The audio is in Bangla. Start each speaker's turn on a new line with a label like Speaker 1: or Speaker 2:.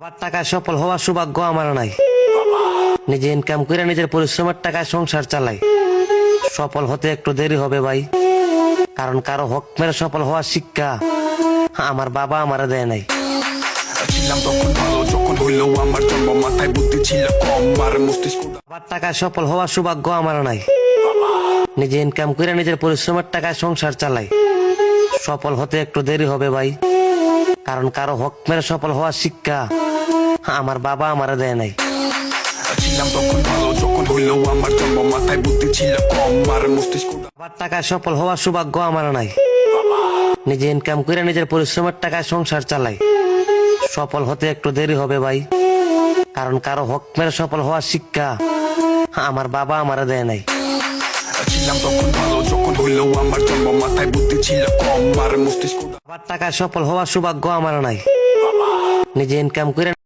Speaker 1: আবার টাকায় সফল হওয়ার সৌভাগ্য আমার নাই। নিজে ইনকাম করে নিজের পরিশ্রমের টাকায় সংসার চালাই। সফল হতে একটু দেরি হবে ভাই, কারণ কারো হক মেরে সফল হওয়ার শিক্ষা আমার বাবা আমারে দেয় নাই।
Speaker 2: ছিলাম তখন ভালো, যখন হইলো আমার জন্ম, মাথায় বুদ্ধি ছিল কম, আর মস্তিষ্ক
Speaker 1: আবার টাকায় সফল হওয়ার সৌভাগ্য আমার নাই। নিজে ইনকাম করে নিজের পরিশ্রমের টাকায় সংসার চালাই। সফল হতে একটু দেরি হবে ভাই, কারণ কারো হক মেরে সফল হওয়ার শিক্ষা আমার বাবা আমারে দেয় নাই।
Speaker 2: ছিলাম তখন ভালো, যখন হইলো আমার জন্ম, মাথায় বুদ্ধি ছিল কম, আর মস্তিষ্ক
Speaker 1: আবার টাকায় সফল হওয়ার সৌভাগ্য আমার নাই। নিজে ইনকাম করে নিজের পরিশ্রমের টাকায় সংসার চালাই। সফল হতে একটু দেরি হবে ভাই, কারণ কারো হক মেরে সফল হওয়ার শিক্ষা আমার বাবা আমারে দেয় নাই।
Speaker 2: ছিলাম তখন ভালো, যখন হইলো আমার জন্ম, মাথায় বুদ্ধি ছিল কম, আর মস্তিষ্ক
Speaker 1: আবার টাকায় সফল হওয়ার সৌভাগ্য আমার নাই। নিজে ইনকাম করে